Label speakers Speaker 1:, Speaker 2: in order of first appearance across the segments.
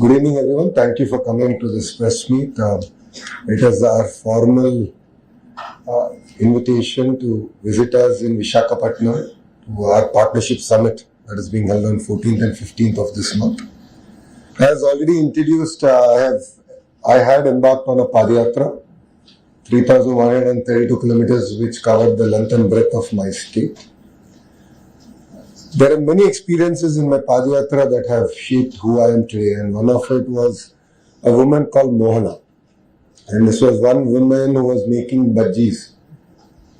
Speaker 1: Good evening, everyone. Thank you for coming to this press meet. It is our formal invitation to visit us in Visakhapatnam to our partnership summit that is being held on 14th and 15th of this month. As already introduced, I had embarked on a Padayatra, 3,132 kilometers, which covered the length and breadth of my state. There are many experiences in my Padayatra that have shaped who I am today, and one of it was a woman called Mohana. And this was one woman who was making bhajis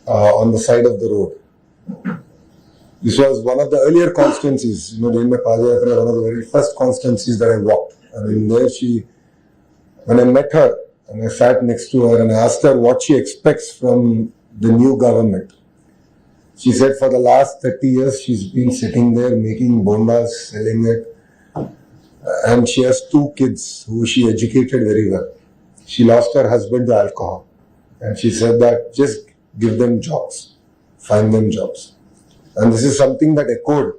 Speaker 1: on the side of the road. This was one of the earlier constituencies, during my Padayatra, one of the very first constituencies that I walked. I mean, there when I met her and I sat next to her and I asked her what she expects from the new government. She said for the last 30 years, she's been sitting there making bondas, selling it. And she has 2 kids who she educated very well. She lost her husband to alcohol. And she said that just give them jobs, find them jobs. And this is something that echoed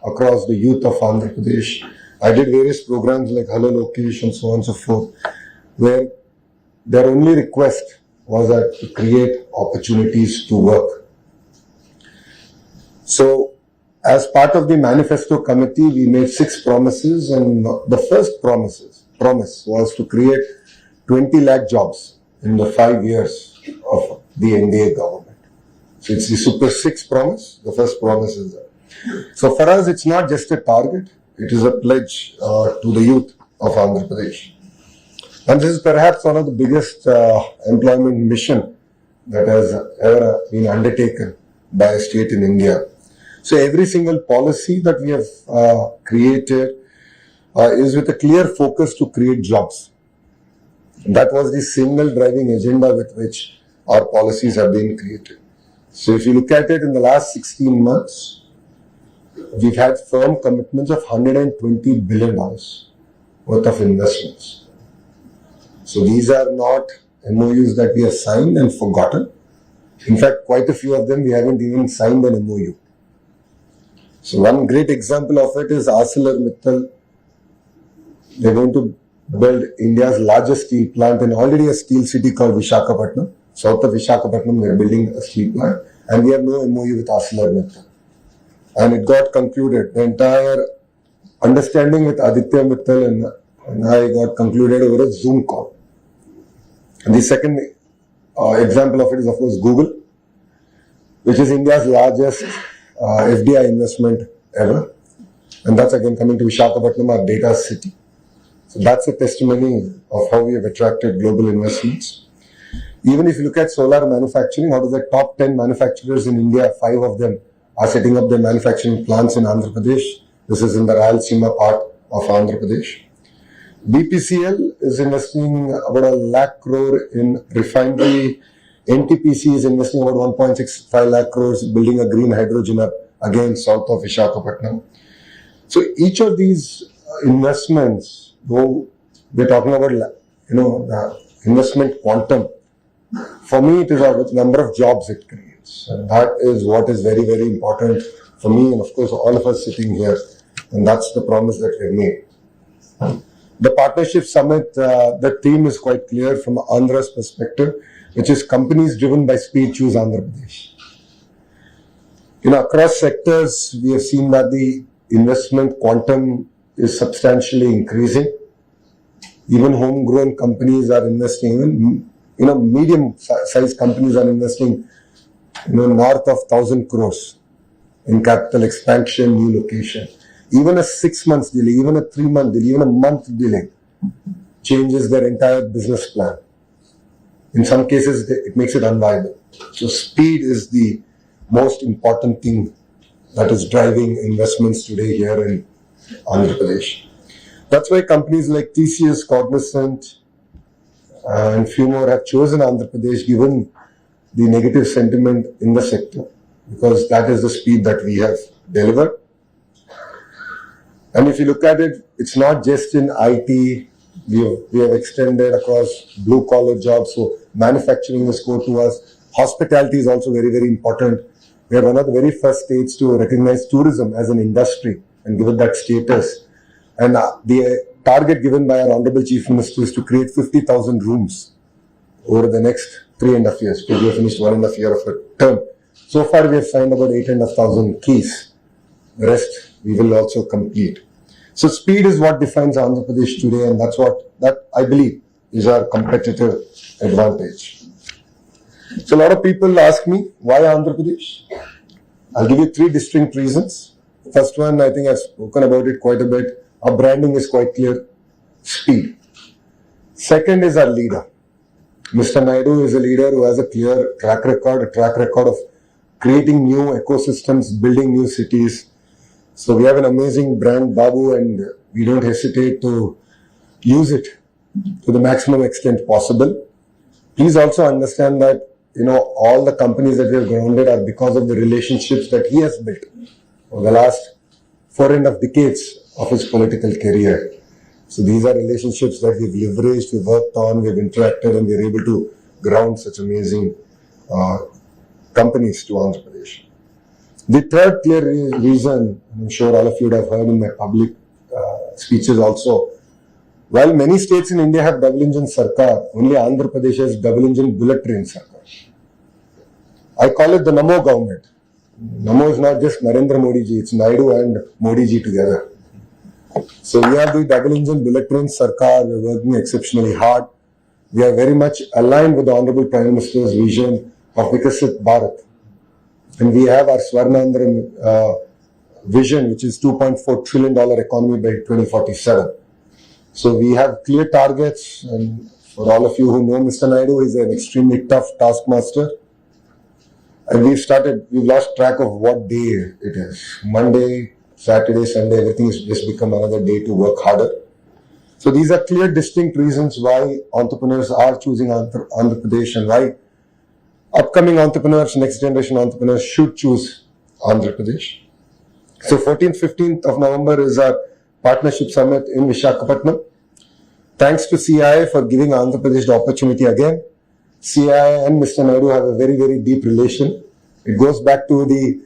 Speaker 1: across the youth of Andhra Pradesh. I did various programs like Nara Lokesh and so on and so forth, where their only request was that to create opportunities to work. So, as part of the manifesto committee, we made 6 promises, and the first promise was to create 20 lakh jobs in the 5 years of the NDA government. So, it's the Super 6 promise. The first promise is that. So, for us, it's not just a target, it is a pledge to the youth of Andhra Pradesh. And this is perhaps one of the biggest employment mission that has ever been undertaken by a state in India. So every single policy that we have created is with a clear focus to create jobs. That was the single driving agenda with which our policies have been created. So if you look at it in the last 16 months, we've had firm commitments of $120 billion worth of investments. So these are not MOUs that we have signed and forgotten. In fact, quite a few of them we haven't even signed an MOU. So one great example of it is ArcelorMittal. They're going to build India's largest steel plant in already a steel city called Visakhapatnam. South of Visakhapatnam, they're building a steel plant. And we have no MOU with ArcelorMittal. And it got concluded. The entire understanding with Aditya Mittal and I got concluded over a Zoom call. And the second example of it is, of course, Google, which is India's largest FDI investment ever. And that's again coming to Visakhapatnam, our data city. So that's a testimony of how we have attracted global investments. Even if you look at solar manufacturing, out of the top 10 manufacturers in India, 5 of them are setting up their manufacturing plants in Andhra Pradesh. This is in the Rayalaseema part of Andhra Pradesh. BPCL is investing about 1 lakh crore in refinery. NTPC is investing about 1.65 lakh crores building a green hydrogen hub again south of Visakhapatnam. So each of these investments, though we're talking about the investment quantum, for me it is a number of jobs it creates, and that is what is very, very important for me and of course all of us sitting here, and that's the promise that we've made. The partnership summit, the theme is quite clear from Andhra's perspective, which is companies driven by speed choose Andhra Pradesh. Across sectors, we have seen that the investment quantum is substantially increasing. Even homegrown companies are investing, even medium-sized companies are investing, north of 1,000 crores in capital expansion, new location. Even a 6 months delay, even a 3-month delay, even a month delay changes their entire business plan. In some cases, it makes it unviable. So speed is the most important thing that is driving investments today here in Andhra Pradesh. That's why companies like TCS, Cognizant, and few more have chosen Andhra Pradesh given the negative sentiment in the sector, because that is the speed that we have delivered. And if you look at it, it's not just in IT. We have extended across blue collar jobs. So manufacturing is core to us. Hospitality is also very, very important. We are one of the very first states to recognize tourism as an industry and give it that status. And the target given by our Honorable Chief Minister is to create 50,000 rooms over the next 3.5 years. We have finished 1.5 year of a term. So far, we have signed about 8,500 keys. The rest we will also complete. So speed is what defines Andhra Pradesh today, and that I believe is our competitive advantage. So a lot of people ask me, why Andhra Pradesh? I'll give you 3 distinct reasons. First one, I think I've spoken about it quite a bit. Our branding is quite clear. Speed. Second is our leader. Mr. Naidu is a leader who has a clear track record of creating new ecosystems, building new cities. So we have an amazing brand, Babu, and we don't hesitate to use it to the maximum extent possible. Please also understand that, all the companies that we have grounded are because of the relationships that he has built over the last 4.5 decades of his political career. So these are relationships that we've leveraged, we've worked on, we've interacted, and we're able to ground such amazing companies to Andhra Pradesh. The third clear reason, I'm sure all of you would have heard in my public speeches also, while many states in India have double engine sarkar, only Andhra Pradesh has double engine bullet train sarkar. I call it the Namo government. Namo is not just Narendra Modi ji, it's Naidu and Modi ji together. So we have the double engine bullet train sarkar, we're working exceptionally hard. We are very much aligned with the Honorable Prime Minister's vision of Vikasit Bharat. And we have our Swarnandhra vision, which is $2.4 trillion economy by 2047. So we have clear targets, and for all of you who know Mr. Naidu, he's an extremely tough taskmaster. And we've lost track of what day it is. Monday, Saturday, Sunday, everything has just become another day to work harder. So these are clear, distinct reasons why entrepreneurs are choosing Andhra Pradesh and why upcoming entrepreneurs, next generation entrepreneurs should choose Andhra Pradesh. So 14th, 15th of November is our partnership summit in Visakhapatnam. Thanks to CII for giving Andhra Pradesh the opportunity again. CII and Mr. Naidu have a very, very deep relation. It goes back to the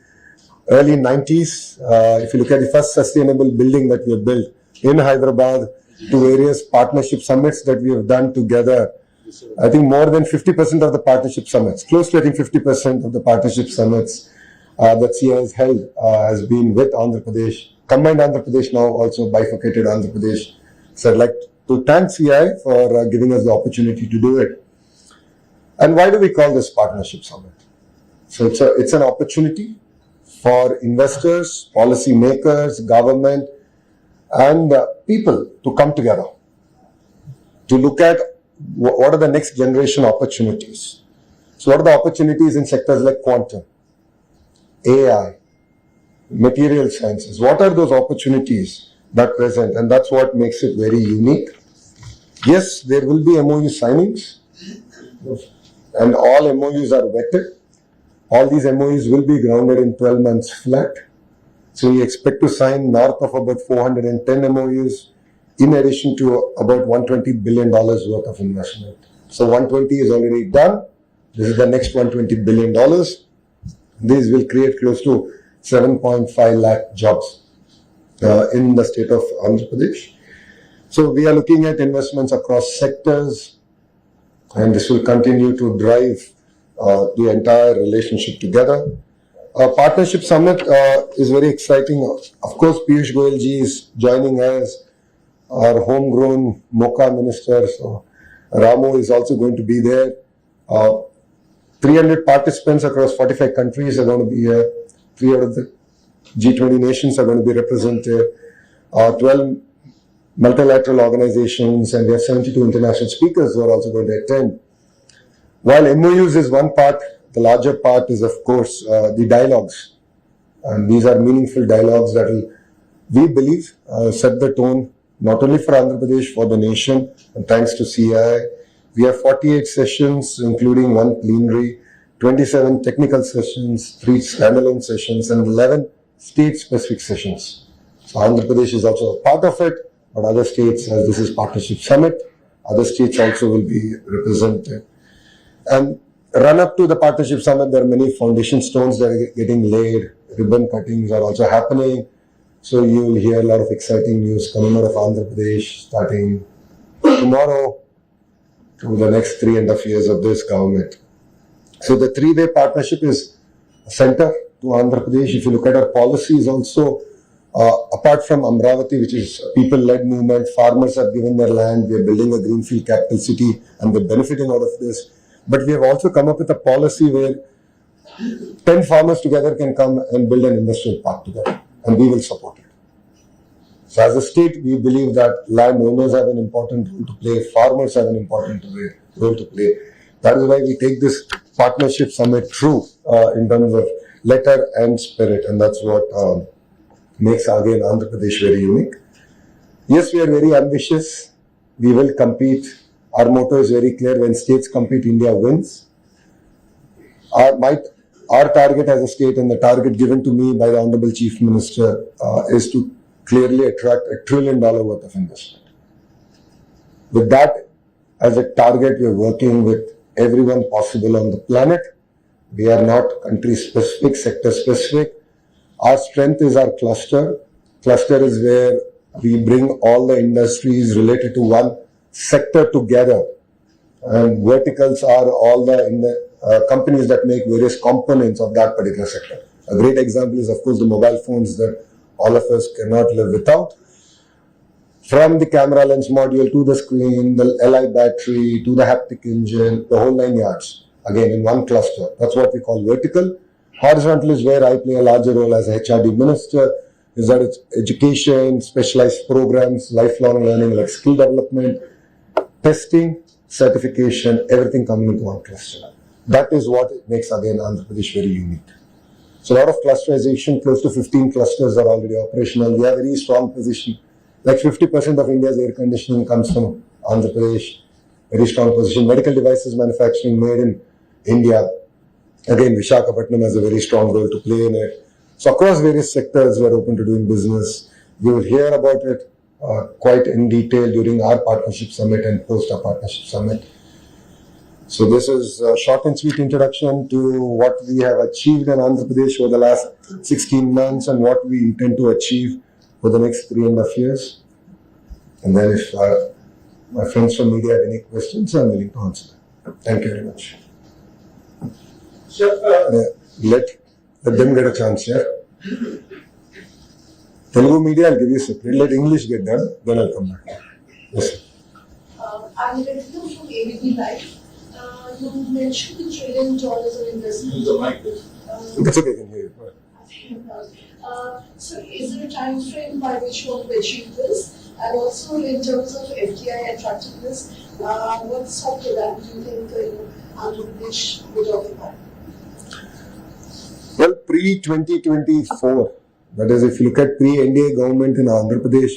Speaker 1: early 90s. If you look at the first sustainable building that we have built in Hyderabad, to various partnership summits that we have done together, I think more than 50% of the partnership summits, close to I think 50% of the partnership summits that CII has held has been with Andhra Pradesh, combined Andhra Pradesh, now also bifurcated Andhra Pradesh. So I'd like to thank CII for giving us the opportunity to do it. And why do we call this partnership summit? So it's an opportunity for investors, policy makers, government, and people to come together to look at what are the next generation opportunities. So what are the opportunities in sectors like quantum, AI, material sciences? What are those opportunities that present? And that's what makes it very unique. Yes, there will be MOU signings, and all MOUs are vetted. All these MOUs will be grounded in 12 months flat. So we expect to sign north of about 410 MOUs, in addition to about $120 billion worth of investment. So 120 is already done. This is the next $120 billion. These will create close to 7.5 lakh jobs in the state of Andhra Pradesh. So we are looking at investments across sectors, and this will continue to drive the entire relationship together. Our partnership summit is very exciting. Of course, Piyush Goyal ji is joining us, our homegrown MOCA minister. So Ramu is also going to be there. 300 participants across 45 countries are going to be here. 3 out of the G20 nations are going to be represented. 12 multilateral organizations, and we have 72 international speakers who are also going to attend. While MOUs is one part, the larger part is, of course, the dialogues. And these are meaningful dialogues that will, we believe, set the tone, not only for Andhra Pradesh, for the nation. And thanks to CII, we have 48 sessions, including 1 plenary, 27 technical sessions, 3 standalone sessions, and 11 state-specific sessions. So Andhra Pradesh is also a part of it, but other states, as this is Partnership Summit, other states also will be represented. And run up to the Partnership Summit, there are many foundation stones that are getting laid, ribbon cuttings are also happening. So you will hear a lot of exciting news coming out of Andhra Pradesh starting tomorrow to the next 3.5 years of this government. So the three-way partnership is center to Andhra Pradesh. If you look at our policies also, apart from Amravati, which is a people-led movement, farmers have given their land, we are building a greenfield capital city and we're benefiting out of this. But we have also come up with a policy where 10 farmers together can come and build an industrial park together and we will support it. So as a state, we believe that landowners have an important role to play, farmers have an important role to play. That is why we take this partnership summit true in terms of letter and spirit, and that's what makes again Andhra Pradesh very unique. Yes, we are very ambitious. We will compete. Our motto is very clear: when states compete, India wins. Our target as a state and the target given to me by the Honorable Chief Minister is to clearly attract $1 trillion worth of investment. With that as a target, we are working with everyone possible on the planet. We are not country specific, sector specific. Our strength is our cluster. Cluster is where we bring all the industries related to one sector together. And verticals are all the companies that make various components of that particular sector. A great example is, of course, the mobile phones that all of us cannot live without. From the camera lens module to the screen, the Li battery, to the haptic engine, the whole 9 yards. Again, in one cluster. That's what we call vertical. Horizontal is where I play a larger role as a HRD minister, is that it's education, specialized programs, lifelong learning like skill development, testing, certification, everything coming into one cluster. That is what makes again Andhra Pradesh very unique. So a lot of clusterization, close to 15 clusters are already operational. We have a very strong position. Like 50% of India's air conditioning comes from Andhra Pradesh. Very strong position. Medical devices manufacturing made in India. Again, Visakhapatnam has a very strong role to play in it. So across various sectors, we are open to doing business. You will hear about it quite in detail during our partnership summit and post our partnership summit. So this is a short and sweet introduction to what we have achieved in Andhra Pradesh over the last 16 months and what we intend to achieve for the next 3.5 years. And then if my friends from media have any questions, I'm willing to answer them. Thank you very much. Let them get a chance, yeah? Telugu media, I'll give you separate. Let English get done, then I'll come back. Yes, sir.
Speaker 2: I'm Renu from ABP Live. You mentioned $1 trillion of investment.
Speaker 1: That's okay, I can hear you.
Speaker 2: So, is there a time frame by which you want to achieve this? And also, in terms of FDI attractiveness, what sort of program do you think Andhra Pradesh would occupy?
Speaker 1: Well, pre-2024, that is, if you look at pre-NDA government in Andhra Pradesh,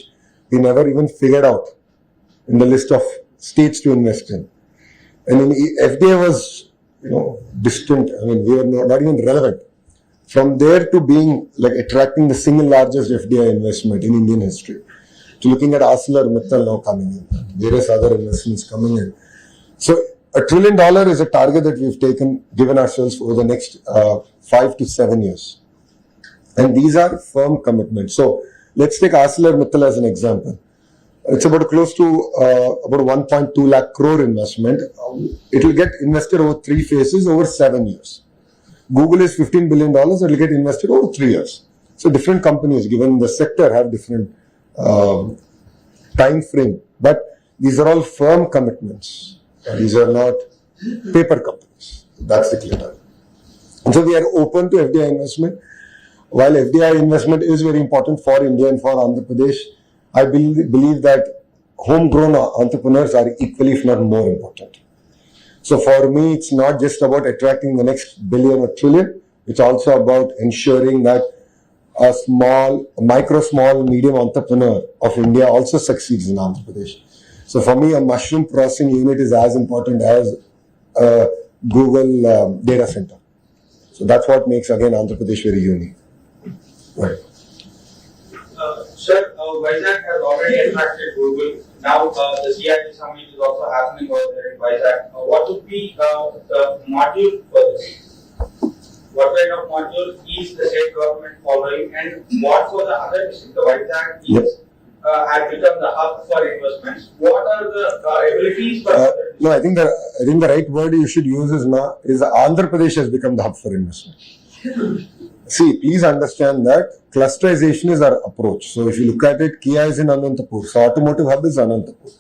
Speaker 1: we never even figured out in the list of states to invest in. And in FDI was, distant. I mean, we were not even relevant. From there to being like attracting the single largest FDI investment in Indian history, to looking at ArcelorMittal now coming in, various other investments coming in. So $1 trillion is a target that we've given ourselves over the next 5 to 7 years. And these are firm commitments. So let's take ArcelorMittal as an example. It's about close to about 1.2 lakh crore investment. It will get invested over 3 phases over 7 years. Google is $15 billion. It will get invested over 3 years. So different companies, given the sector, have different time frame. But these are all firm commitments. These are not paper companies. That's the clear target. And so we are open to FDI investment. While FDI investment is very important for India and for Andhra Pradesh, I believe that homegrown entrepreneurs are equally, if not more important. So for me, it's not just about attracting the next billion or trillion. It's also about ensuring that a small, medium entrepreneur of India also succeeds in Andhra Pradesh. So for me, a mushroom processing unit is as important as a Google data center. So that's what makes, again, Andhra Pradesh very unique. Right.
Speaker 3: Sir, Vizag has already attracted Google. Now the CII summit is also happening over there in Vizag. What would be the module for this? what kind of module is the state government following, and what for the other districts? The Vizag is had become the hub for investments. What are the abilities for other districts?
Speaker 1: No, I think the right word you should use is Andhra Pradesh has become the hub for investment. See, please understand that clusterization is our approach. So if you look at it, Kia is in Anantapur. So automotive hub is Anantapur.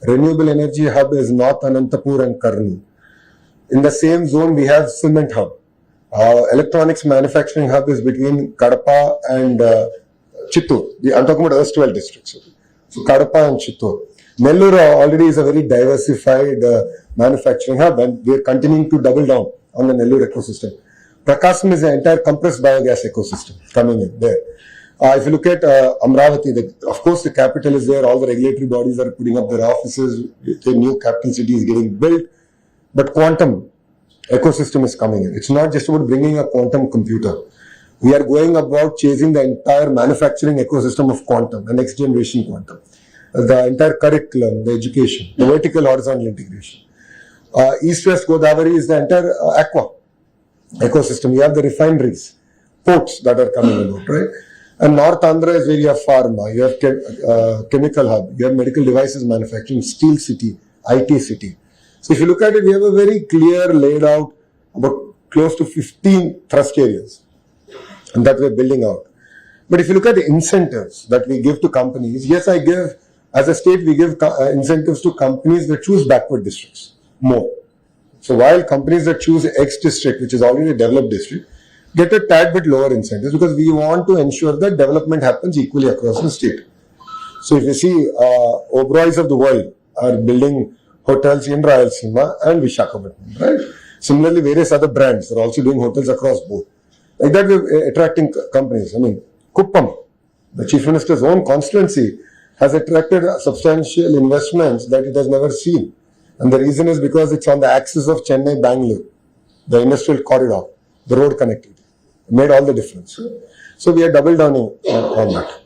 Speaker 1: Renewable energy hub is North Anantapur and Karnool. In the same zone, we have cement hub. Electronics manufacturing hub is between Kadapa and Chittoor. I'm talking about erstwhile districts. So Kadapa and Chittoor. Nellore already is a very diversified manufacturing hub, and we are continuing to double down on the Nellore ecosystem. Prakasam is the entire compressed biogas ecosystem coming in there. If you look at Amravati, of course the capital is there, all the regulatory bodies are putting up their offices, the new capital city is getting built, but quantum ecosystem is coming in. It's not just about bringing a quantum computer. We are going about chasing the entire manufacturing ecosystem of quantum, the next generation quantum, the entire curriculum, the education, the vertical horizontal integration. East-West Godavari is the entire aqua ecosystem. You have the refineries, ports that are coming about, right? And North Andhra is where you have pharma, you have chemical hub, you have medical devices manufacturing, steel city, IT city. So if you look at it, we have a very clear laid out about close to 15 thrust areas and that we're building out. But if you look at the incentives that we give to companies, yes, as a state, we give incentives to companies that choose backward districts more. So while companies that choose X district, which is already a developed district, get a tad bit lower incentives because we want to ensure that development happens equally across the state. So if you see, Oberoi's of the world are building hotels in Rayalaseema and Visakhapatnam, right? Similarly, various other brands are also doing hotels across both. Like that, we're attracting companies. I mean, Kuppam, the Chief Minister's own constituency, has attracted substantial investments that it has never seen. And the reason is because it's on the axis of Chennai-Bangalore, the industrial corridor, the road connectivity. It made all the difference. So we are double downing on that.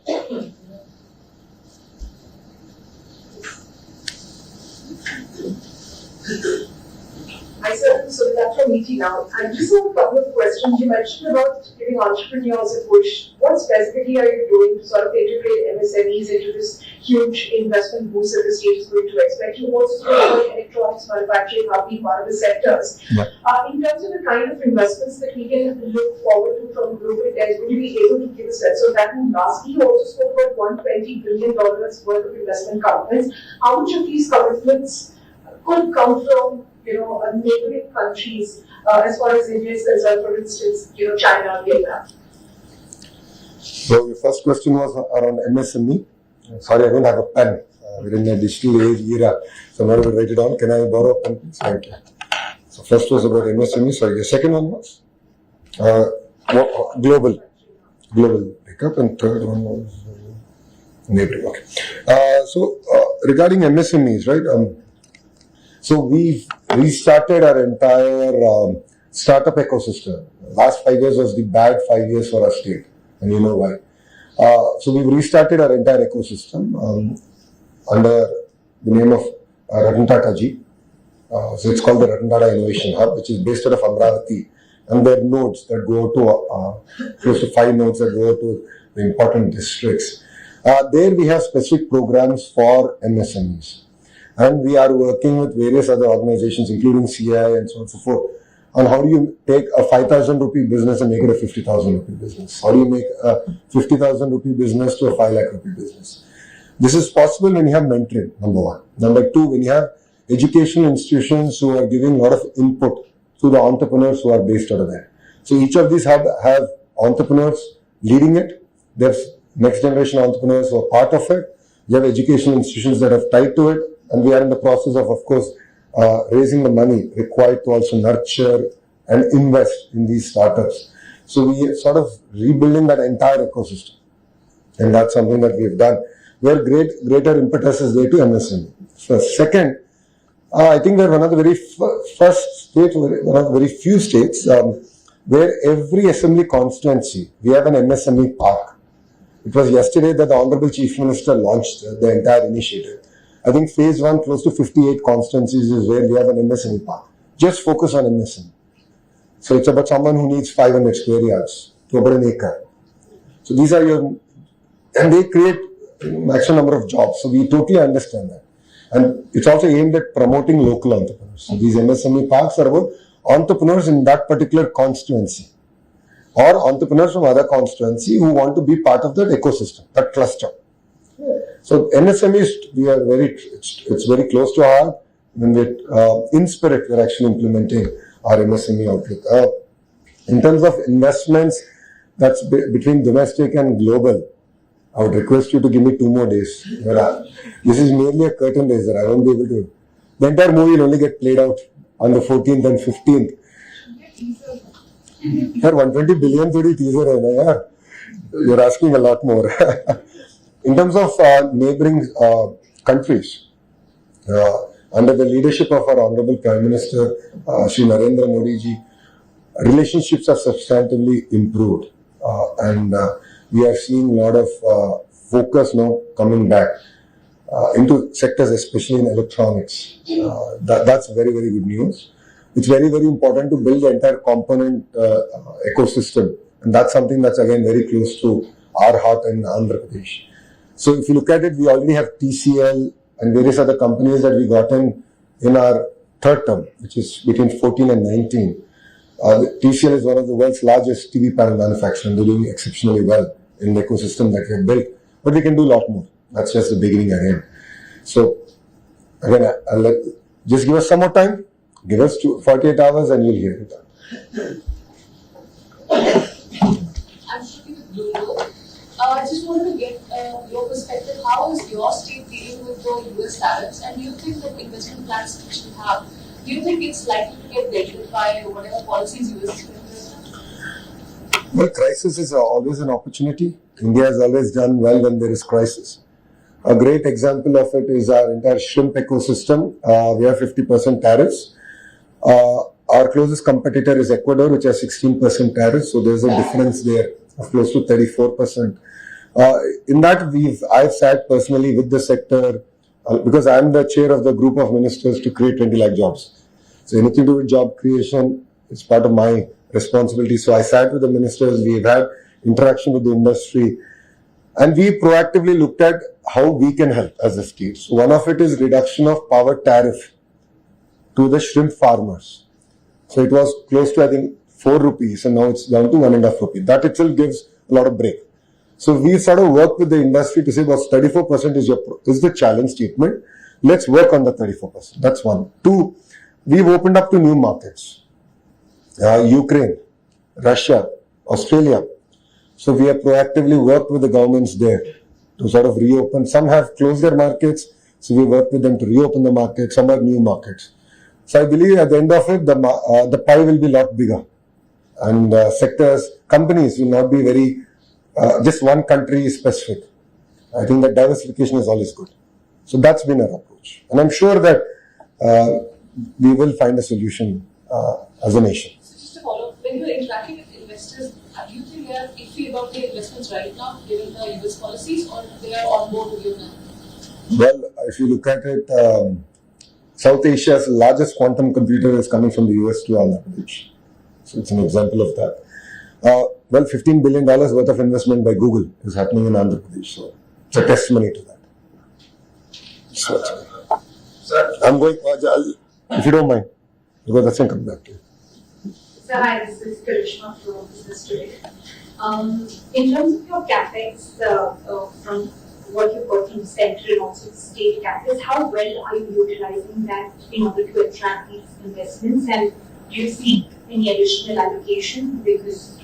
Speaker 4: Hi sir, so that's from ET now. I just have a couple of questions. You mentioned about giving entrepreneurs a push. What specifically are you doing to sort of integrate MSMEs into this huge investment boost that the state is going to expect? You also spoke about electronics manufacturing hub being one of the sectors. Yeah. In terms of the kind of investments that we can look forward to from global debt, would you be able to give a sense of that? And lastly, you also spoke about $120 billion worth of investment commitments. How much of these commitments could come from neighboring countries as far as India is concerned, for instance, China, Vietnam?
Speaker 1: So your first question was around MSME. Sorry, I don't have a pen. We're in a digital age era, so I'm not able to write it down. Can I borrow a pen, please? Thank you. So first was about MSME. Sorry, the second one was global pickup, and third one was neighboring. Okay. So regarding MSMEs, right? So we've restarted our entire startup ecosystem. Last 5 years was the bad 5 years for our state, and you know why. So we've restarted our entire ecosystem under the name of Ratan Tata Ji. So it's called the Ratan Tata Innovation Hub, which is based out of Amravati, and there are nodes that go to close to 5 nodes that go to the important districts. There we have specific programs for MSMEs. And we are working with various other organizations, including CII and so on and so forth, on how do you take a 5,000 rupee business and make it a 50,000 rupee business? How do you make a 50,000 rupee business to a 5 lakh rupee business? This is possible when you have mentoring, number one. Number two, when you have educational institutions who are giving a lot of input to the entrepreneurs who are based out of there. So each of these have entrepreneurs leading it. There's next generation entrepreneurs who are part of it. You have educational institutions that have tied to it. And we are in the process of course, raising the money required to also nurture and invest in these startups. So we are sort of rebuilding that entire ecosystem. And that's something that we've done. Where greater impetus is there to MSME. First. Second, I think we're one of the very first states, one of the very few states, where every assembly constituency, we have an MSME park. It was yesterday that the Honorable Chief Minister launched the entire initiative. I think phase 1, close to 58 constituencies is where we have an MSME park. Just focus on MSME. So it's about someone who needs 500 square yards to about an acre. So these are your, and they create maximum number of jobs. So we totally understand that. And it's also aimed at promoting local entrepreneurs. So these MSME parks are about entrepreneurs in that particular constituency or entrepreneurs from other constituency who want to be part of that ecosystem, that cluster. So MSMEs, we are it's very close to our heart. When we in spirit, we're actually implementing our MSME outlook. In terms of investments, that's between domestic and global. I would request you to give me 2 more days. This is merely a curtain raiser. I won't be able to. The entire movie will only get played out on the 14th and 15th. Yaar, 120 billion thodi teaser hai na yaar. You're asking a lot more. In terms of neighboring countries, under the leadership of our Honorable Prime Minister, Shri Narendra Modi ji, relationships are substantively improved. And we are seeing a lot of focus now coming back into sectors, especially in electronics. That's very, very good news. It's very, very important to build the entire component ecosystem. And that's something that's again very close to our heart in Andhra Pradesh. So if you look at it, we already have TCL and various other companies that we got in our third term, which is between 14 and 19. TCL is one of the world's largest TV panel manufacturers. They're doing exceptionally well in the ecosystem that we have built. But we can do a lot more. That's just the beginning again. So, again, just give us some more time. Give us 48 hours and you'll hear it.
Speaker 2: I'm speaking with Blue. I just wanted to get your perspective. How is your state dealing with the US tariffs? And do you think that investment plans which you have, do you think it's likely to get dealt by whatever policies US is going to?
Speaker 1: Well, crisis is always an opportunity. India has always done well when there is crisis. A great example of it is our entire shrimp ecosystem. We have 50% tariffs. Our closest competitor is Ecuador, which has 16% tariffs. So there's a difference there of close to 34%. In that, I've sat personally with the sector because I'm the chair of the group of ministers to create 20 lakh jobs. So anything to do with job creation is part of my responsibility. So I sat with the ministers, we've had interaction with the industry, and we proactively looked at how we can help as a state. So one of it is reduction of power tariff to the shrimp farmers. So it was close to, I think, 4 rupees, and now it's down to 1.5 rupees. That itself gives a lot of break. So we sort of worked with the industry to say, well, 34% is the challenge statement. Let's work on the 34%. That's one. 2, we've opened up to new markets. Ukraine, Russia, Australia. So we have proactively worked with the governments there to sort of reopen. Some have closed their markets, so we worked with them to reopen the market. Some are new markets. So I believe at the end of it, the pie will be a lot bigger. And sectors, companies will not be very, just one country specific. I think that diversification is always good. So that's been our approach. And I'm sure that we will find a solution as a nation.
Speaker 2: So just to follow up, when you're interacting with investors, do you think they are iffy about the investments right now, given the US policies, or they are on board with you now?
Speaker 1: Well, if you look at it, South Asia's largest quantum computer is coming from the US to Andhra Pradesh. So it's an example of that. Well, $15 billion worth of investment by Google is happening in Andhra Pradesh. So it's a testimony to that. So,
Speaker 3: Sir,
Speaker 1: I'm going, if you don't mind, because that's going to come back to you.
Speaker 4: So hi, this is Karishma from Business Today. In terms of your capex, from what you've got from the central and also the state capex, how well are you utilizing that in order to attract these investments? And do you seek any additional allocation because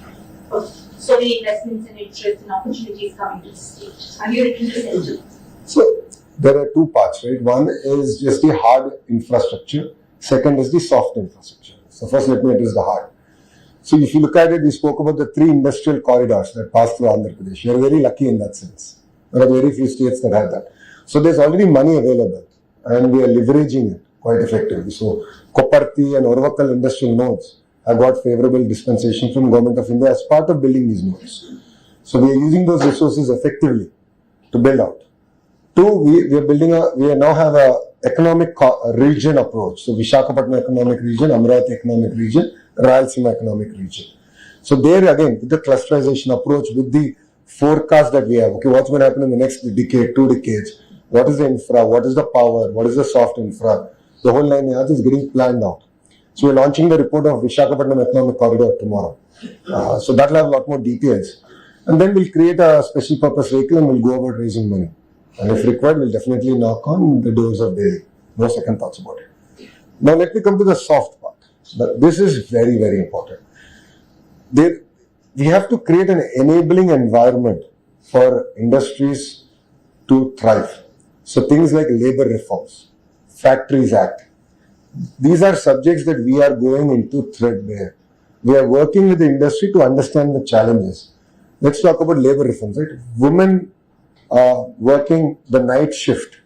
Speaker 4: of so many investments and interest and opportunities coming to the state? Are you looking to center?
Speaker 1: So there are 2 parts, right? One is just the hard infrastructure. Second is the soft infrastructure. So first let me address the hard. So if you look at it, we spoke about the 3 industrial corridors that pass through Andhra Pradesh. We are very lucky in that sense. There are very few states that have that. So there's already money available and we are leveraging it quite effectively. So Koparthi and Orvakal industrial nodes have got favorable dispensation from Government of India as part of building these nodes. So we are using those resources effectively to build out. 2, we now have a economic region approach. So Visakhapatnam economic region, Amravati economic region, Rayalaseema Economic Region. So there again, with the clusterization approach, with the forecast that we have, okay, what's going to happen in the next decade, 2 decades, what is the infra, what is the power, what is the soft infra, the whole 9 yards is getting planned out. So we're launching the report of Visakhapatnam Economic Corridor tomorrow. So that will have a lot more details. And then we'll create a special purpose vehicle and we'll go about raising money. And if required, we'll definitely knock on the doors of Delhi. No second thoughts about it. Now let me come to the soft part. This is very, very important. We have to create an enabling environment for industries to thrive. So things like labor reforms, Factories Act. These are subjects that we are going into threadbare. We are working with the industry to understand the challenges. Let's talk about labor reforms, right? Women working the night shift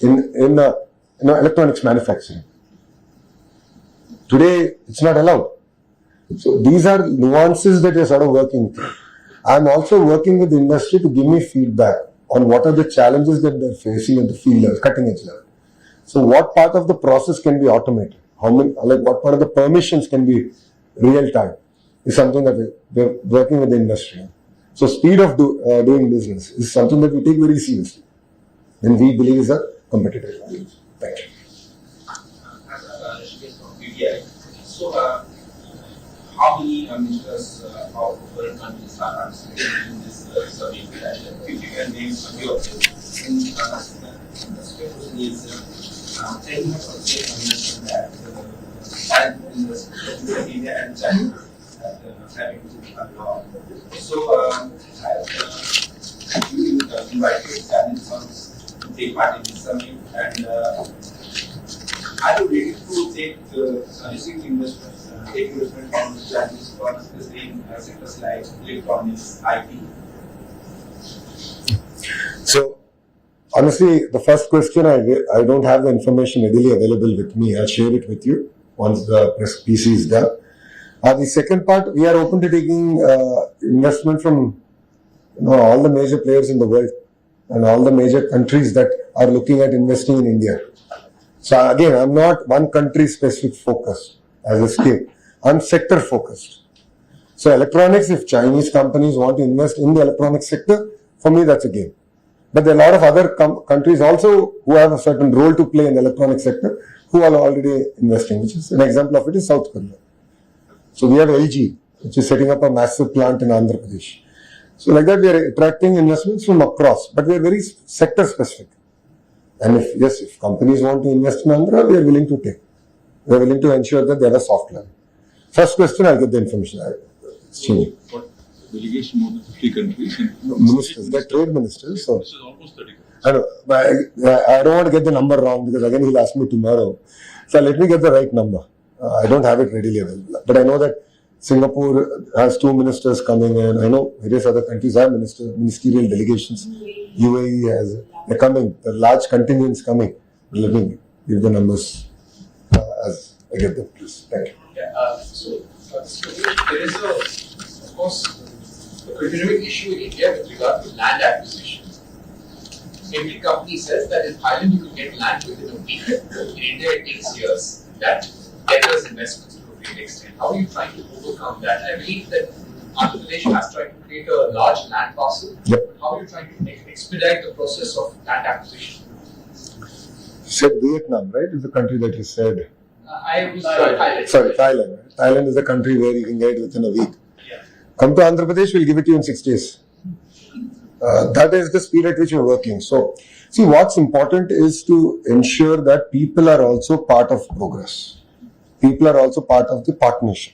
Speaker 1: in electronics manufacturing. Today, it's not allowed. So these are nuances that we're sort of working through. I'm also working with the industry to give me feedback on what are the challenges that they're facing at the field level, cutting edge level. So what part of the process can be automated? What part of the permissions can be real time is something that we're working with the industry. So speed of doing business is something that we take very seriously and we believe is a competitive advantage. Thank you.
Speaker 5: So, how many ministers of foreign countries are participating in this survey? If you can name a few of them. The second question is, can you also mention that in India and China having a law? So, you invited Chinese firms to take part in this summit, and are you ready to take receive investment, take investment from the Chinese firms, especially in sectors like electronics, IT?
Speaker 1: So, honestly, the first question, I don't have the information readily available with me. I'll share it with you once the press PC is done. The second part, we are open to taking investment from all the major players in the world and all the major countries that are looking at investing in India. So again, I'm not one country specific focused as a state. I'm sector focused. So electronics, if Chinese companies want to invest in the electronics sector, for me that's a game. But there are a lot of other countries also who have a certain role to play in the electronic sector who are already investing, which is an example of it is South Korea. So we have LG, which is setting up a massive plant in Andhra Pradesh. So like that, we are attracting investments from across, but we are very sector specific. And if companies want to invest in Andhra, we are willing to take. We are willing to ensure that they have a soft landing. First question, I'll get the information. It's changing.
Speaker 6: What delegation more than 50 countries?
Speaker 1: Ministers, they're trade ministers. So
Speaker 6: This is almost 30 countries.
Speaker 1: I know, but I don't want to get the number wrong because again he'll ask me tomorrow. So let me get the right number. I don't have it readily available. But I know that Singapore has 2 ministers coming in. I know various other countries have ministerial delegations. UAE has, they're coming. The large contingents coming. Let me give the numbers as I get them, please. Thank you.
Speaker 7: So there is of course, a continuing issue in India with regard to land acquisition. Every company says that in Thailand you can get land within a week. In India it takes years. That debtors investments to a great extent. How are you trying to overcome that? I believe that Andhra Pradesh has tried to create a large land parcel.
Speaker 1: Yep.
Speaker 7: But how are you trying to expedite the process of land acquisition?
Speaker 1: You said Vietnam, right? Is the country that you said.
Speaker 7: I was Thailand.
Speaker 1: Sorry, Thailand. Right? Thailand is a country where you can get it within a week.
Speaker 7: Yeah.
Speaker 1: Come to Andhra Pradesh, we'll give it to you in 6 days. That is the speed at which you're working. So, see, what's important is to ensure that people are also part of progress. People are also part of the partnership.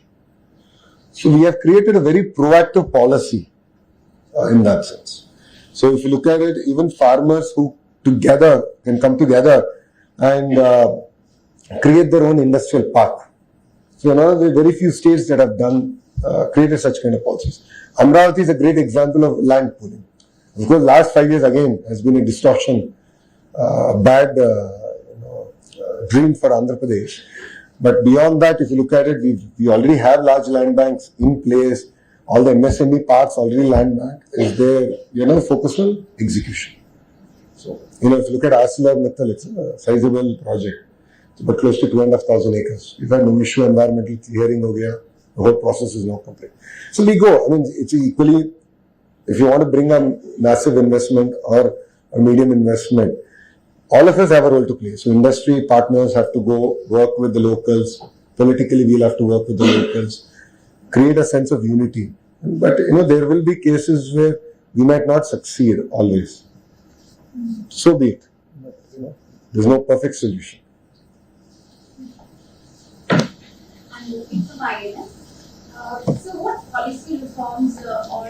Speaker 1: So, we have created a very proactive policy in that sense. So, if you look at it, even farmers who together can come together and create their own industrial park. So, there are very few states that have done created such kind of policies. Amravati is a great example of land pooling. Because last 5 years again has been a distortion, bad dream for Andhra Pradesh. But beyond that, if you look at it, we already have large land banks in place. All the MSME parks already land bank is there. Focused on execution. So if you look at ArcelorMittal, it's a sizable project. but close to 2,500 acres. We've had no issue, environmental clearing ho gaya. The whole process is now complete. So we go. I mean, it's equally, if you want to bring a massive investment or a medium investment, all of us have a role to play. So industry partners have to go work with the locals. Politically, we'll have to work with the locals. Create a sense of unity. But, there will be cases where we might not succeed always. So be it. But, there's no perfect solution.
Speaker 8: I'm looking for my so what policy reforms or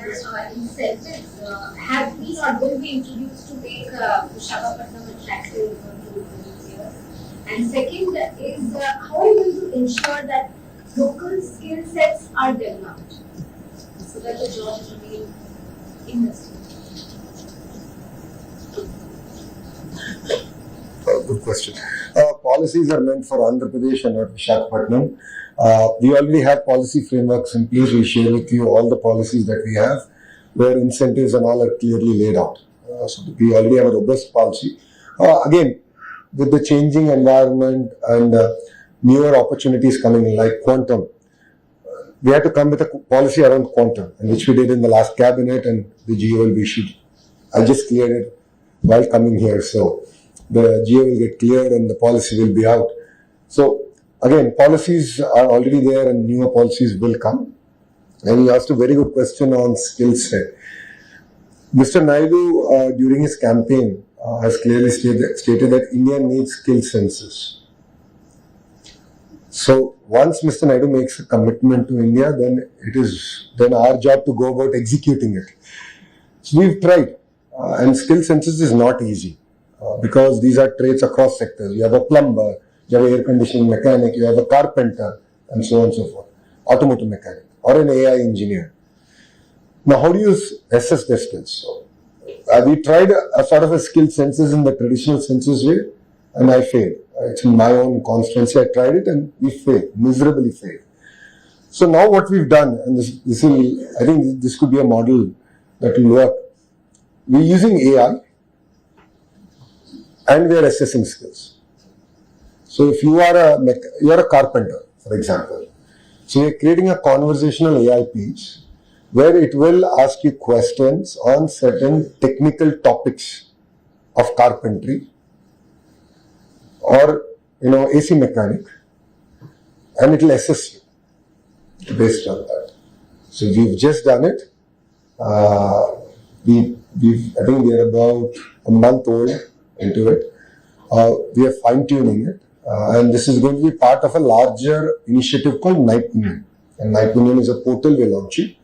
Speaker 8: incentives have been or will be introduced to make Visakhapatnam attractive to visitors? And second is how are you going to ensure that local skill sets are developed so that the jobs remain in the state?
Speaker 1: Good question. Policies are meant for Andhra Pradesh and not Visakhapatnam. We already have policy frameworks in place. We share with you all the policies that we have, where incentives and all are clearly laid out. So we already have a robust policy. Again, with the changing environment and newer opportunities coming in, like quantum, we had to come with a policy around quantum, and which we did in the last cabinet, and the GO will be issued. I just cleared it while coming here, so the GO will get cleared and the policy will be out. So again, policies are already there and newer policies will come. And you asked a very good question on skill set. Mr. Naidu, during his campaign, has clearly stated that India needs skill census. So once Mr. Naidu makes a commitment to India, then it is then our job to go about executing it. So we've tried, and skill census is not easy because these are trades across sectors. You have a plumber, you have an air conditioning mechanic, you have a carpenter, and so on and so forth, automotive mechanic, or an AI engineer. Now, how do you assess their skills? So, we tried a sort of a skill census in the traditional census way, and I failed. It's in my own constituency. I tried it and we failed, miserably failed. So now what we've done, and this will, I think this could be a model that will work. We're using AI and we are assessing skills. So if you are a carpenter, for example, so we're creating a conversational AI piece where it will ask you questions on certain technical topics of carpentry or AC mechanic, and it will assess you based on that. So we've just done it. I think we are about a month old into it. We are fine tuning it, and this is going to be part of a larger initiative called Naipunyan. And Naipunyan is a portal we're launching,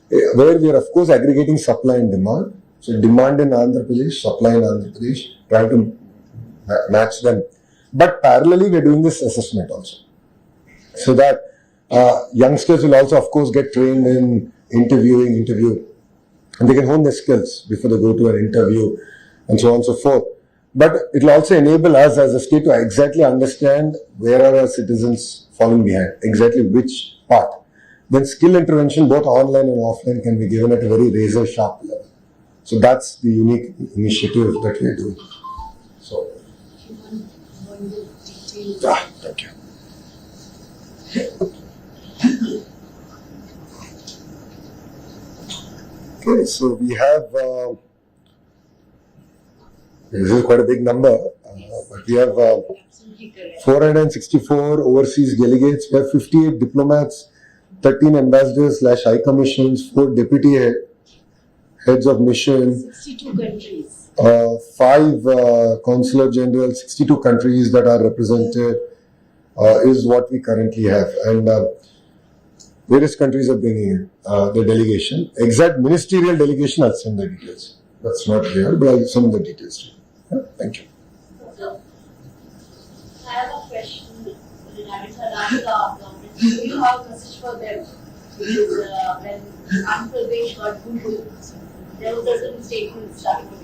Speaker 1: where we are of course aggregating supply and demand. So demand in Andhra Pradesh, supply in Andhra Pradesh, trying to match them. But parallelly, we are doing this assessment also, so that youngsters will also, of course, get trained in interview, and they can hone their skills before they go to an interview, and so on and so forth. But it will also enable us as a state to exactly understand where are our citizens falling behind, exactly which part. Then skill intervention, both online and offline, can be given at a very razor sharp level. So that's the unique initiative that we are doing. So. Thank you. Okay, so we have, this is quite a big number, but we have 464 overseas delegates, we have 58 diplomats, 13 ambassadors / high commissions, 4 deputy heads of mission,
Speaker 8: 62 countries.
Speaker 1: 5 consular generals, 62 countries that are represented is what we currently have, and various countries are bringing in the delegation. Exact ministerial delegation, I'll send the details. That's not here, but I'll send the details to you. Yeah, thank you.
Speaker 8: So, I have a question regarding the last government. Do you have a message for them? Because when Andhra Pradesh got Google, there was a certain statement starting with it.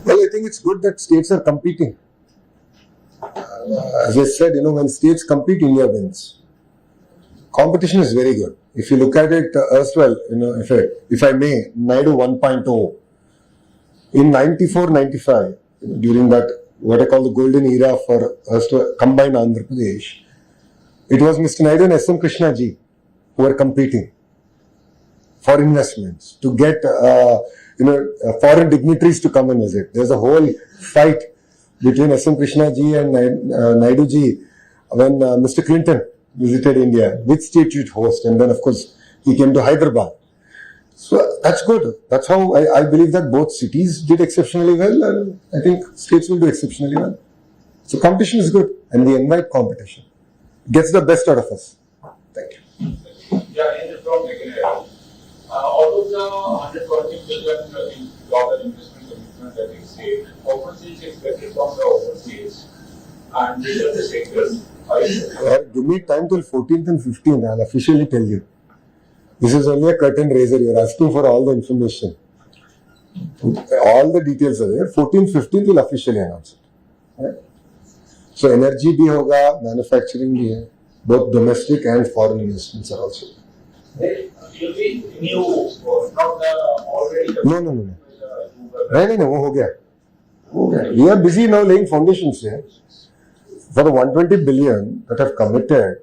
Speaker 1: Well, I think it's good that states are competing. As I said, when states compete, India wins. Competition is very good. If you look at it erstwhile, if I may, Naidu 1.0, in 94-95, during that what I call the golden era for us to combine Andhra Pradesh, it was Mr. Naidu and S.M. Krishna ji who were competing for investments to get foreign dignitaries to come and visit. There's a whole fight between S.M. Krishna ji and Naidu ji when Mr. Clinton visited India, which state you'd host, and then of course he came to Hyderabad. So that's good. That's how I believe that both cities did exceptionally well, and I think states will do exceptionally well. So competition is good, and we invite competition. It gets the best out of us. Thank you.
Speaker 5: Yeah, in the from out of the 120 billion dollar investment commitment that we say, how much is expected from the overseas and which are the sectors?
Speaker 1: Give me time till 14th and 15th. I'll officially tell you. This is only a curtain raiser. You're asking for all the information. All the details are there. 14th, 15th will officially announce it. Right? So energy bhi hoga, manufacturing bhi hai. Both domestic and foreign investments are also.
Speaker 5: You'll be new, not the already.
Speaker 1: No. No, वो हो गया. We are busy now laying foundations here. For the 120 billion that have committed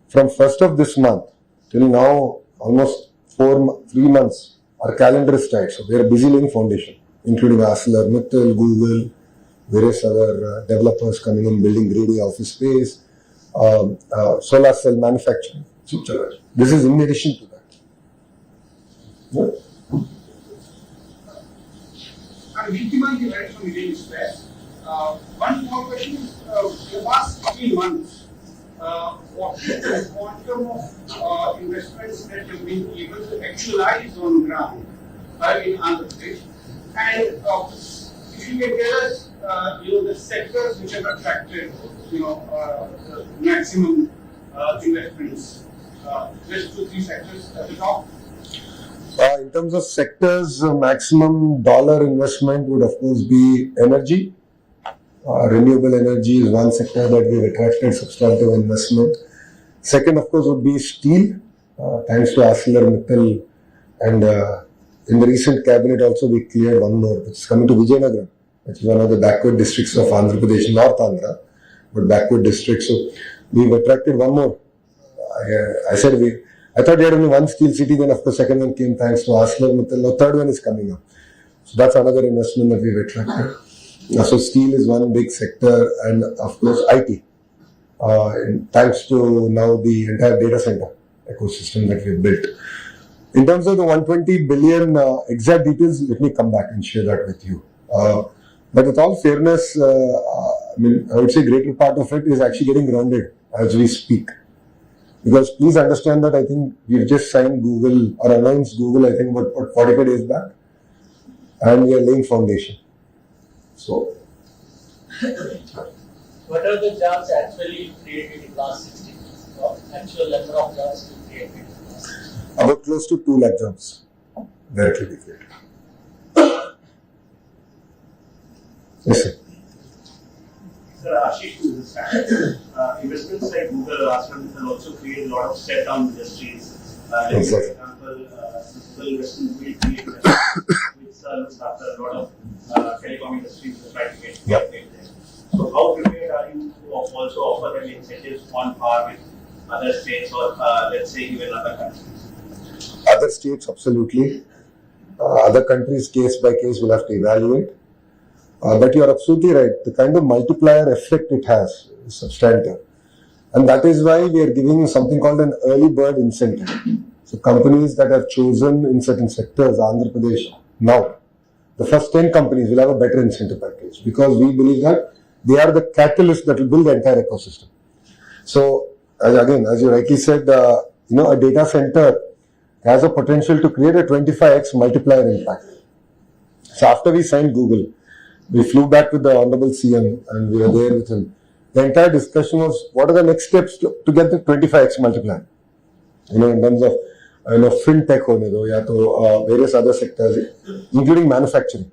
Speaker 1: from 1st of this month till now, almost 3 months, our calendar is tight. So we are busy laying foundation, including ArcelorMittal, Google, various other developers coming in, building grade office space, solar cell manufacturing. This is in addition to that. Yeah.
Speaker 9: And Vikiman, you write from Indian Express. One more question is, the past 3 months, what is the quantum of investments that have been able to actualize on ground in Andhra Pradesh? And if you can tell us, the sectors which have attracted, the maximum investments, just 2-3 sectors at the top.
Speaker 1: In terms of sectors, maximum dollar investment would of course be energy. Renewable energy is one sector that we've attracted substantive investment. Second, of course, would be steel, thanks to ArcelorMittal. And in the recent cabinet also we cleared one more, which is coming to Vijayanagara, which is one of the backward districts of Andhra Pradesh, North Andhra, but backward district. So we've attracted one more. I thought we had only one steel city, then of course second one came thanks to ArcelorMittal. Now third one is coming up. So that's another investment that we've attracted. So steel is one big sector, and of course IT. Thanks to now the entire data center ecosystem that we've built. In terms of the 120 billion exact details, let me come back and share that with you. But with all fairness, I would say greater part of it is actually getting grounded as we speak. Because please understand that I think we've just signed Google or announced Google, I think about 45 days back, and we are laying foundation. So,
Speaker 10: what are the jobs actually created in the last 60 months? Actual number of jobs created in the last 60 months?
Speaker 1: About close to 2 lakh jobs directly created. Yes, sir.
Speaker 11: Sir, Ashish, investments like Google or ArcelorMittal also create a lot of step-down industries.
Speaker 1: Exactly.
Speaker 11: For example, Google investment will create which looks after a lot of telecom industries that try to get
Speaker 1: Yep.
Speaker 11: there. So how prepared are you to also offer them incentives on par with other states or let's say even other countries?
Speaker 1: Other states, absolutely. Other countries, case by case, will have to evaluate. But you are absolutely right. The kind of multiplier effect it has is substantive. And that is why we are giving something called an early bird incentive. So companies that have chosen in certain sectors, Andhra Pradesh, now, the first 10 companies will have a better incentive package because we believe that they are the catalyst that will build the entire ecosystem. So, as you rightly said, a data center has a potential to create a 25x multiplier impact. So after we signed Google, we flew back with the Honorable CM and we were there with him. The entire discussion was what are the next steps to get the 25x multiplier? In terms of fintech hone do, ya to various other sectors, including manufacturing.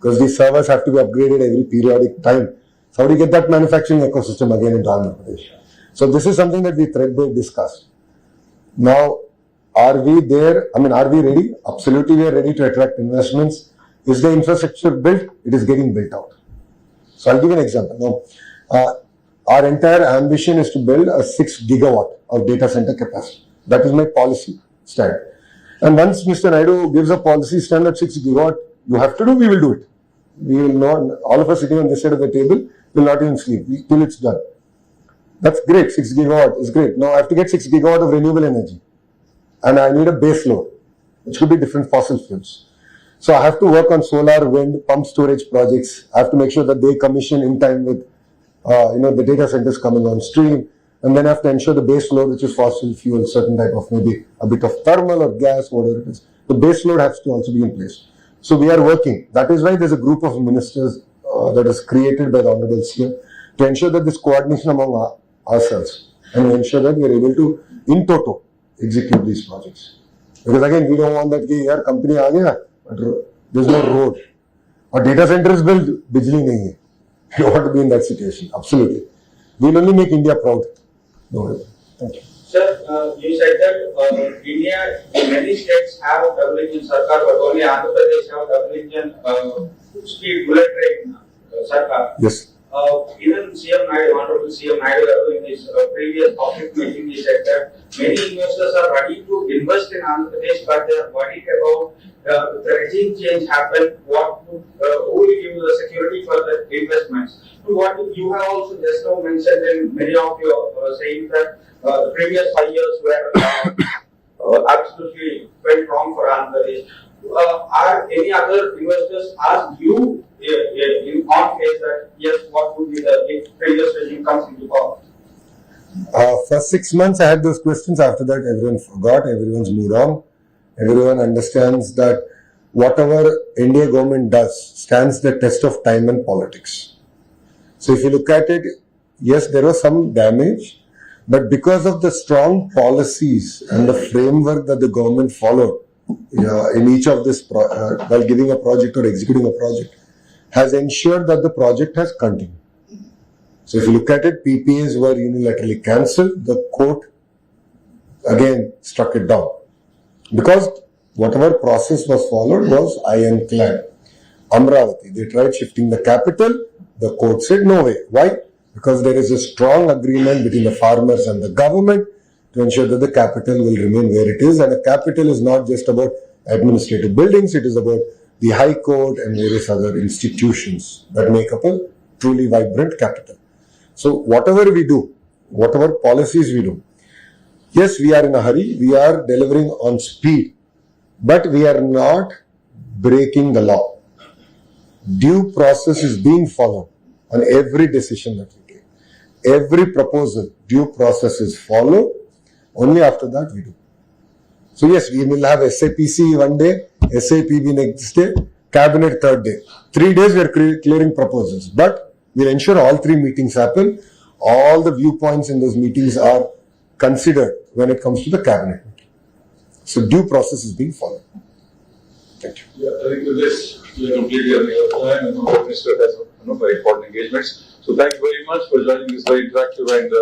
Speaker 1: Because these servers have to be upgraded every periodic time. So how do you get that manufacturing ecosystem again into Andhra Pradesh? So this is something that we threadbare discussed. Now, are we there? Are we ready? Absolutely, we are ready to attract investments. Is the infrastructure built? It is getting built out. So I'll give you an example. Now, our entire ambition is to build a 6 gigawatt of data center capacity. That is my policy stand. And once Mr. Naidu gives a policy stand at 6 gigawatt, you have to do, we will do it. We will not, all of us sitting on this side of the table will not even sleep till it's done. That's great, 6 gigawatt is great. Now I have to get 6 gigawatt of renewable energy. And I need a base load, which could be different fossil fuels. So I have to work on solar, wind, pump storage projects. I have to make sure that they commission in time with, the data centers coming on stream. And then I have to ensure the base load, which is fossil fuel, certain type of maybe a bit of thermal or gas, whatever it is. The base load has to also be in place. So we are working. That is why there's a group of ministers that is created by the Honorable CM to ensure that this coordination among ourselves and ensure that we are able to, in toto, execute these projects. Because again, we don't want that yaar company aa gaya, but there's no road. Or data center is built, bijli nahi hai. We don't want to be in that situation. Absolutely. We will only make India proud. No, thank you.
Speaker 3: Sir, you said that India, many states have a double engine sarkar, but only Andhra Pradesh have a double engine speed bullet train sarkar.
Speaker 1: Yes.
Speaker 3: Even CM Naidu, Honorable CM Naidu, in his previous public meeting, he said that many investors are ready to invest in Andhra Pradesh, but they are worried about the regime change happen. Who will give the security for the investments? What you have also just now mentioned in many of your saying that the previous 5 years were absolutely went wrong for Andhra Pradesh. Are any other investors asked you on case that yes, what would be the if previous regime comes into power?
Speaker 1: For 6 months, I had those questions. After that, everyone forgot. Everyone's moved on. Everyone understands that whatever India government does stands the test of time and politics. So if you look at it, yes, there was some damage, but because of the strong policies and the framework that the government followed in each of this, while giving a project or executing a project, has ensured that the project has continued. So if you look at it, PPAs were unilaterally cancelled. The court again struck it down. Because whatever process was followed was ironclad. Amravati, they tried shifting the capital. The court said no way. Why? Because there is a strong agreement between the farmers and the government to ensure that the capital will remain where it is. And the capital is not just about administrative buildings, it is about the High Court and various other institutions that make up a truly vibrant capital. So whatever we do, whatever policies we do, yes, we are in a hurry, we are delivering on speed, but we are not breaking the law. Due process is being followed on every decision that we take. Every proposal, due process is followed. Only after that we do. So yes, we will have SAPC one day, SAPB next day, cabinet third day. 3 days we are clearing proposals, but we'll ensure all 3 meetings happen. All the viewpoints in those meetings are considered when it comes to the cabinet. So due process is being followed. Thank you.
Speaker 6: Yeah, I think with this, we are completely running out of time, and the Minister has very important engagements. So thank you very much for joining this very interactive and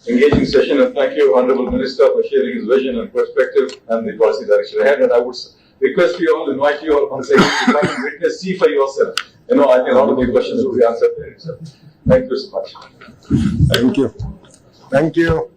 Speaker 6: engaging session, and thank you, Honorable Minister, for sharing his vision and perspective and the policy direction ahead. And I would request you all, invite you all once again to come and witness, see for yourself. I think a lot of the questions will be answered there itself. Thank you so much.
Speaker 1: Thank you. Thank you.